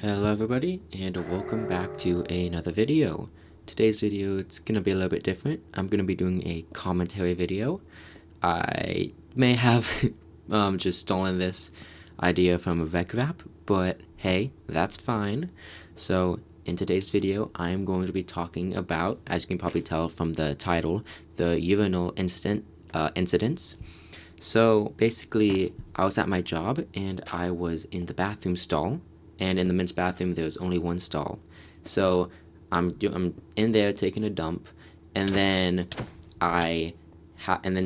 Hello everybody, and welcome back to another video. Today's video, it's gonna be a little bit different. I'm gonna be doing a commentary video. I may have just stolen this idea from a rec rap, but hey, that's fine. So in today's video, I am going to be talking about, as you can probably tell from the title, the urinal incidents. So basically, I was at my job and I was in the bathroom stall, and in the men's bathroom there's only one stall. So I'm in there taking a dump, and then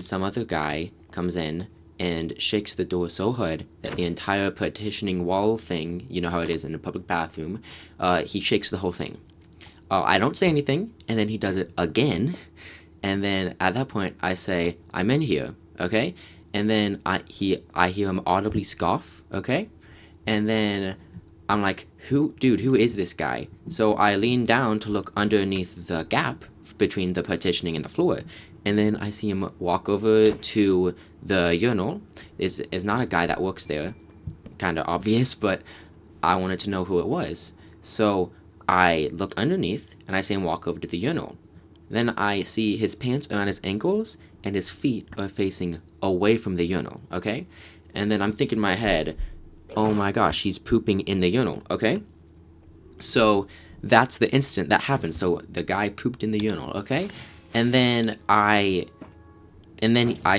some other guy comes in and shakes the door so hard that the entire partitioning wall thing, you know how it is in a public bathroom, he shakes the whole thing. I don't say anything, and then he does it again, and then at that point I say, "I'm in here," okay? And then I hear him audibly scoff, okay? And then I'm like, who is this guy? So I lean down to look underneath the gap between the partitioning and the floor, and then I see him walk over to the urinal. Is not a guy that works there, kind of obvious, but I wanted to know who it was. So I look underneath and I see him walk over to the urinal. Then I see his pants are on his ankles and his feet are facing away from the urinal, okay? And then I'm thinking in my head, oh my gosh, he's pooping in the urinal, okay? So that's the incident that happened. So the guy pooped in the urinal, okay? And then I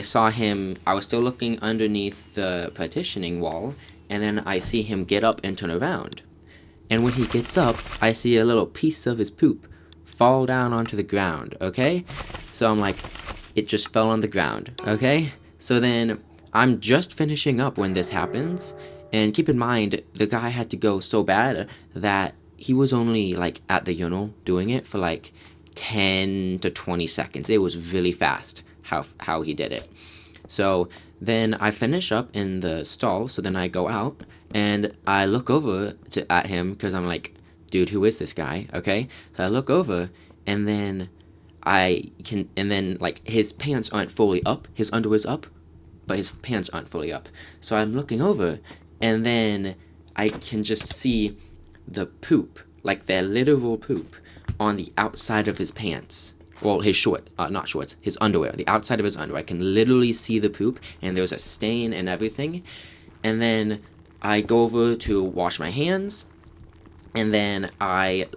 saw him, I was still looking underneath the partitioning wall, and then I see him get up and turn around. And when he gets up, I see a little piece of his poop fall down onto the ground, okay? So I'm like, it just fell on the ground, okay? So then I'm just finishing up when this happens, and keep in mind, the guy had to go so bad that he was only like at the urinal doing it for like 10 to 20 seconds. It was really fast how he did it. So then I finish up in the stall, so then I go out and I look over at him because I'm like, dude, who is this guy? Okay, so I look over, and then like his pants aren't fully up, his underwear's up, but his pants aren't fully up. So I'm looking over, and then I can just see the poop, like the literal poop, on the outside of his pants. Well, his not shorts, his underwear, the outside of his underwear. I can literally see the poop, and there's a stain and everything. And then I go over to wash my hands, and then I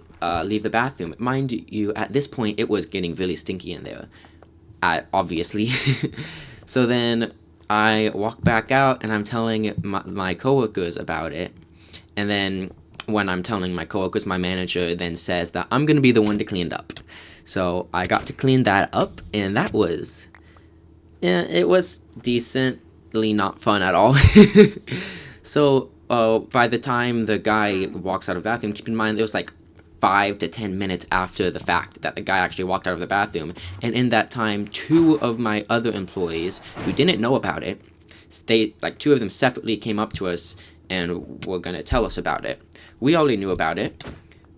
leave the bathroom. Mind you, at this point, it was getting really stinky in there, obviously. So then I walk back out, and I'm telling my coworkers about it. And then when I'm telling my coworkers, my manager then says that I'm going to be the one to clean it up. So I got to clean that up, and that was, yeah, it was decently not fun at all. So by the time the guy walks out of the bathroom, keep in mind it was like 5 to 10 minutes after the fact that the guy actually walked out of the bathroom. And in that time, 2 of my other employees who didn't know about it, like 2 of them separately came up to us and were going to tell us about it. We already knew about it,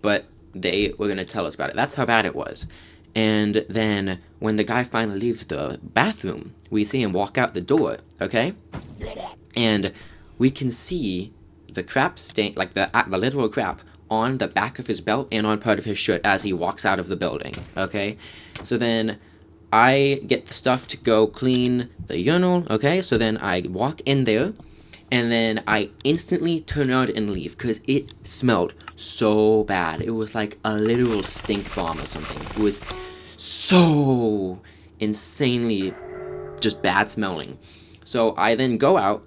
but they were going to tell us about it. That's how bad it was. And then when the guy finally leaves the bathroom, we see him walk out the door, okay? And we can see the crap stain, like the literal crap, on the back of his belt and on part of his shirt as he walks out of the building, okay? So then I get the stuff to go clean the urinal, okay? So then I walk in there, and then I instantly turn around and leave because it smelled so bad. It was like a literal stink bomb or something. It was so insanely just bad smelling. So I then go out,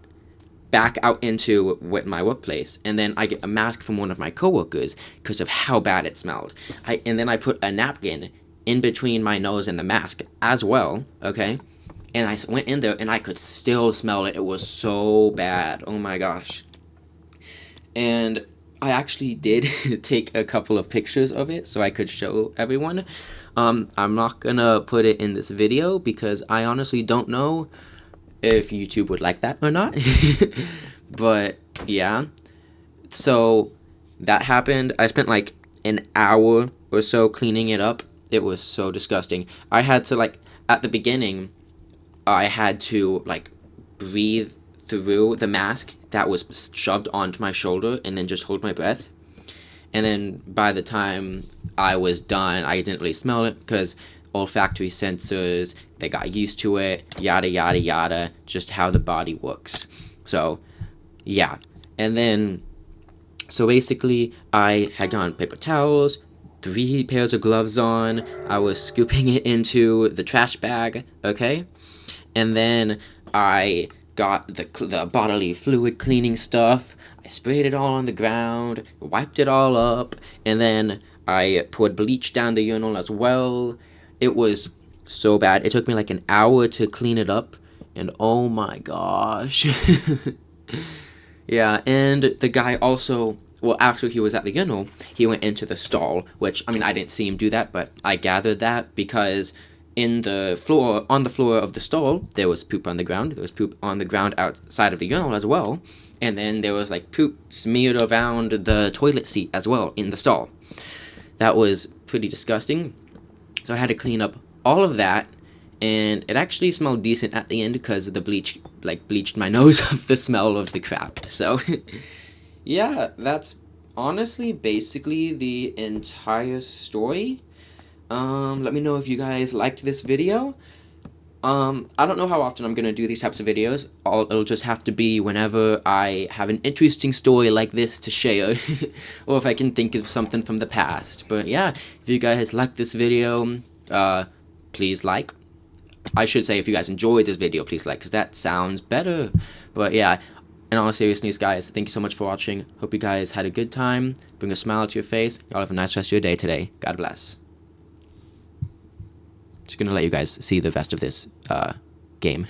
back out into my workplace, and then I get a mask from one of my coworkers because of how bad it smelled. And then I put a napkin in between my nose and the mask as well, okay? And I went in there, and I could still smell it. It was so bad. Oh my gosh. And I actually did take a couple of pictures of it so I could show everyone. I'm not gonna put it in this video because I honestly don't know if YouTube would like that or not. But yeah, so that happened. I spent like an hour or so cleaning it up. It was so disgusting. I had to, like, at the beginning, I had to like breathe through the mask that was shoved onto my shoulder and then just hold my breath. And then by the time I was done, I didn't really smell it because olfactory sensors, they got used to it, yada yada yada, just how the body works. So yeah. And then so basically I had gotten paper towels, 3 pairs of gloves on, I was scooping it into the trash bag, okay? And then I got the bodily fluid cleaning stuff, I sprayed it all on the ground, wiped it all up, and then I poured bleach down the urinal as well. It was so bad. It took me like an hour to clean it up, and oh my gosh. Yeah, and the guy also, well, after he was at the urinal, he went into the stall, which, I mean, I didn't see him do that, but I gathered that because on the floor of the stall, there was poop on the ground. There was poop on the ground outside of the urinal as well. And then there was, like, poop smeared around the toilet seat as well in the stall. That was pretty disgusting. So I had to clean up all of that. And it actually smelled decent at the end because the bleach, like, bleached my nose of the smell of the crap. So, yeah, that's honestly basically the entire story. Let me know if you guys liked this video. I don't know how often I'm gonna do these types of videos. It'll just have to be whenever I have an interesting story like this to share, or if I can think of something from the past. But yeah, if you guys like this video, please like. I should say if you guys enjoyed this video, please like, because that sounds better. But yeah, in all seriousness, guys, thank you so much for watching. Hope you guys had a good time. Bring a smile to your face. Y'all have a nice rest of your day today. God bless. Just gonna let you guys see the rest of this game.